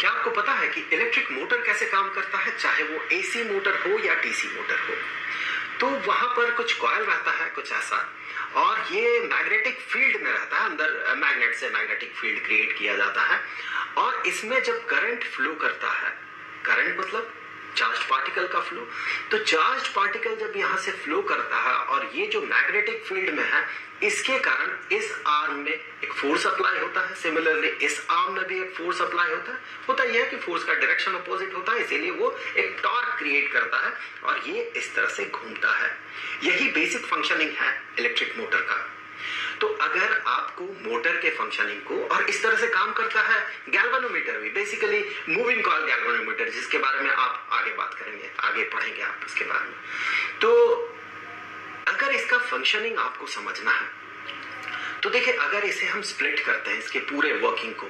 क्या आपको पता है कि इलेक्ट्रिक मोटर कैसे काम करता है, चाहे वो एसी मोटर हो या डीसी मोटर हो? तो वहां पर कुछ कॉइल रहता है कुछ ऐसा, और ये मैग्नेटिक फील्ड में रहता है, अंदर मैग्नेट से मैग्नेटिक फील्ड क्रिएट किया जाता है, और इसमें जब करंट फ्लो करता है, करंट मतलब चार्ज पार्टिकल का फ्लो, तो चार्ज पार्टिकल जब यहां से फ्लो करता है और ये जो मैग्नेटिक फील्ड में है, इसके कारण इस आर्म में एक फोर्स अप्लाई होता है, सिमिलरली इस आर्म में भी एक फोर्स अप्लाई होता है यह कि फोर्स का डायरेक्शन अपोजिट होता है, इसीलिए वो एक टॉर्क क्रिएट करता है और ये इस तरह से घूमता है। यही बेसिक फंक्शनिंग है इलेक्ट्रिक मोटर का। तो अगर आपको मोटर के फंक्शनिंग को, और इस तरह से काम करता है गैल्वेनोमीटर भी, बेसिकली मूविंग कॉइल गैल्वेनोमीटर, जिसके बारे में आप आगे बात करेंगे, आगे पढ़ेंगे आप इसके बारे में। तो अगर इसका फंक्शनिंग आपको समझना है तो देखिए, अगर इसे हम स्प्लिट करते हैं, इसके पूरे वर्किंग को,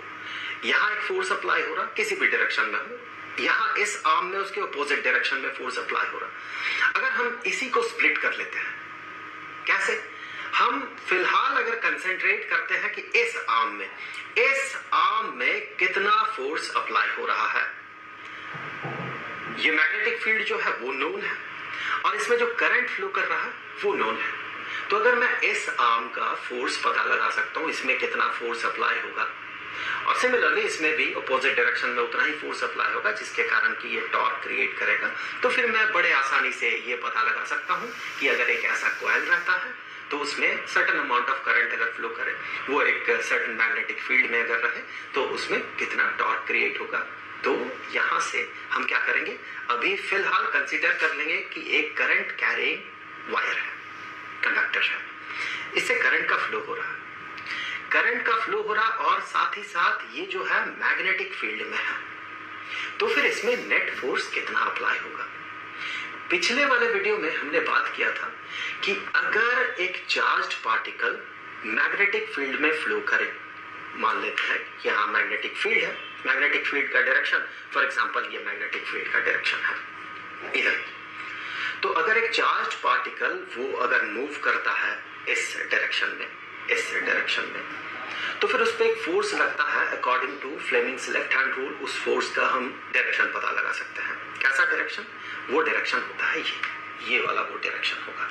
यहां एक फोर्स अप्लाई हो रहा किसी भी डायरेक्शन में हो, यहां इस आर्म में उसके अपोजिट डायरेक्शन में फोर्स अप्लाई हो रहा। अगर हम इसी को स्प्लिट कर लेते हैं, कैसे? हम फिलहाल अगर कंसेंट्रेट करते हैं कि इस आर्म में कितना फोर्स अप्लाई हो रहा है, ये मैग्नेटिक फील्ड जो है वो नोन है, और इसमें जो करंट फ्लो कर रहा है वो नोन है। तो अगर मैं इस आर्म का फोर्स पता लगा सकता हूं, इसमें कितना फोर्स अप्लाई होगा, और सिमिलरली इसमें भी अपोजिट डायरेक्शन में उतना ही फोर्स अप्लाई होगा, जिसके कारण कि ये टॉर्क क्रिएट करेगा, तो फिर मैं बड़े आसानी से ये पता लगा सकता हूं कि अगर एक ऐसा कॉइल रहता है तो उसमें सर्टेन अमाउंट ऑफ करंट अगर फ्लो करे, वो एक सर्टेन मैग्नेटिक फील्ड में अगर रहे, तो उसमें कितना टॉर्क क्रिएट होगा। तो यहां से हम क्या करेंगे, अभी फिलहाल कंसीडर कर लेंगे कि एक करंट कैरिंग वायर है, कंडक्टर है, इससे करंट का फ्लो हो रहा, और साथ ही साथ ये जो है मैग्नेटिक फील्ड में है, तो फिर इसमें नेट फोर्स कितना अप्लाई होगा। पिछले वाले वीडियो में हमने बात किया था कि अगर एक चार्ज्ड पार्टिकल मैग्नेटिक फील्ड में फ्लो करे, मान लेते हैं यहां मैग्नेटिक फील्ड है, मैग्नेटिक फील्ड का डायरेक्शन, फॉर एग्जांपल ये मैग्नेटिक फील्ड का डायरेक्शन है इधर, तो अगर एक चार्ज्ड पार्टिकल वो अगर मूव करता है इस डायरेक्शन में, तो फिर उस पर एक फोर्स लगता है, according to Fleming's left hand rule, उस फोर्स का हम डायरेक्शन पता लगा सकते हैं। कैसा डायरेक्शन? वो डायरेक्शन होता है ये वाला वो डायरेक्शन होगा।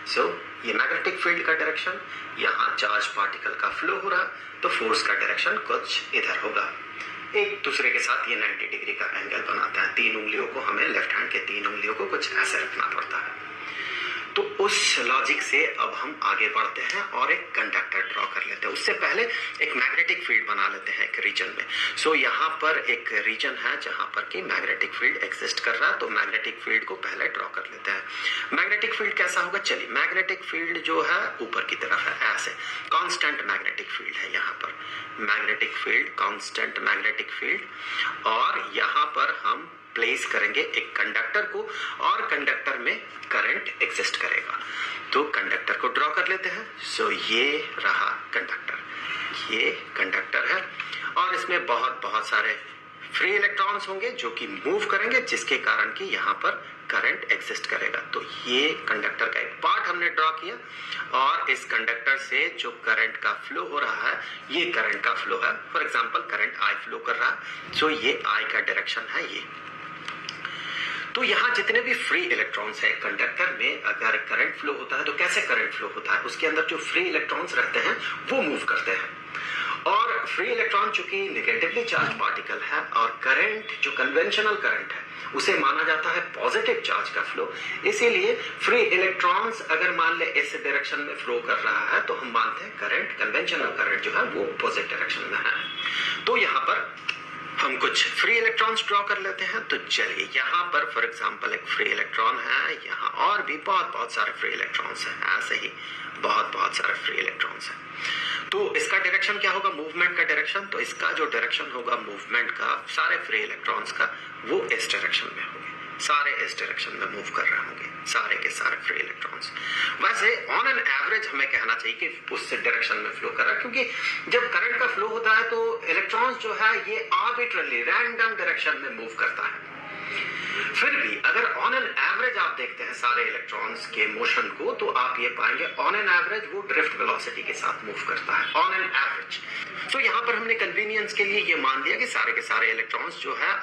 सो ये मैग्नेटिक फील्ड का डायरेक्शन, यहाँ चार्ज पार्टिकल का फ्लो हो रहा, तो फोर्स का डायरेक्शन कुछ इधर होगा, एक दूसरे के साथ ये 90 डिग्री का एंगल बनाता है। तीन उंगलियों को, हमें लेफ्ट हैंड के तीन उंगलियों को कुछ ऐसे रखना पड़ता है। तो उस लॉजिक से अब हम आगे बढ़ते हैं और एक कंडक्टर ड्रॉ कर लेते हैं। उससे पहले एक मैग्नेटिक फील्ड बना लेते हैं एक रीजन में। सो यहाँ पर एक रीजन है जहां पर कि मैग्नेटिक फील्ड एग्जिस्ट कर रहा है, तो मैग्नेटिक फील्ड को पहले ड्रॉ कर लेते हैं। मैग्नेटिक फील्ड कैसा होगा? चलिए, मैग्नेटिक फील्ड जो है ऊपर की तरफ है, ऐसे कांस्टेंट मैग्नेटिक फील्ड है यहाँ पर, magnetic field, constant magnetic field, और यहाँ पर हम प्लेस करेंगे एक कंडक्टर को, और कंडक्टर में करंट एग्जिस्ट करेगा। तो कंडक्टर को ड्रॉ कर लेते हैं। सो ये रहा कंडक्टर, ये कंडक्टर है, और इसमें बहुत सारे फ्री इलेक्ट्रॉन्स होंगे जो कि मूव करेंगे, जिसके कारण कि यहाँ पर करंट एग्जिस्ट करेगा। तो ये कंडक्टर का एक पार्ट हमने ड्रॉ किया, और इस कंडक्टर से जो करंट का फ्लो हो रहा है, ये करंट का फ्लो है। For example current I flow कर रहा है, सो ये आई का डायरेक्शन है ये। तो यहाँ जितने भी फ्री इलेक्ट्रॉन्स है कंडक्टर में, अगर करंट फ्लो होता है तो कैसे करंट फ्लो होता है? उसके अंदर जो फ्री इलेक्ट्रॉन्स रहते हैं वो मूव करते हैं, और फ्री इलेक्ट्रॉन चूंकि नेगेटिवली चार्ज पार्टिकल है, और करंट जो कन्वेंशनल करंट है उसे माना जाता है पॉजिटिव चार्ज का फ्लो, इसीलिए फ्री इलेक्ट्रॉन्स अगर मान ले इस डायरेक्शन में फ्लो कर रहा है, तो हम मानते हैं करंट, कन्वेंशनल करंट जो है वो अपोजिट डायरेक्शन में है। तो यहाँ पर हम कुछ फ्री इलेक्ट्रॉन्स ड्रॉ कर लेते हैं। तो चलिए, यहाँ पर फॉर एग्जांपल एक फ्री इलेक्ट्रॉन है, यहाँ और भी बहुत सारे फ्री इलेक्ट्रॉन्स हैं, ऐसे ही बहुत सारे फ्री इलेक्ट्रॉन्स हैं। तो इसका डायरेक्शन क्या होगा? मूवमेंट का डायरेक्शन। तो इसका जो डायरेक्शन होगा मूवमेंट का, सारे फ्री इलेक्ट्रॉन्स का, वो इस डायरेक्शन में होंगे, सारे इस डायरेक्शन में मूव कर रहे होंगे, सारे के सारे फ्री इलेक्ट्रॉन्स। वैसे ऑन एन एवरेज हमें कहना चाहिए कि उस डायरेक्शन में फ्लो कर रहा है, क्योंकि जब करंट का फ्लो होता है तो इलेक्ट्रॉन्स जो है ये आर्बिट्रली रैंडम डायरेक्शन में मूव करता है। फिर भी अगर ऑन एन एवरेज आप देखते हैं सारे इलेक्ट्रॉन्स के मोशन को, तो आप ये पाएंगे ऑन एन एवरेज वो ड्रिफ्ट वेलोसिटी के साथ मूव करता है, ऑन एन एवरेज। तो यहाँ पर हमने कन्वीनियंस के लिए ये मान लिया कि सारे के सारे इलेक्ट्रॉन्स जो है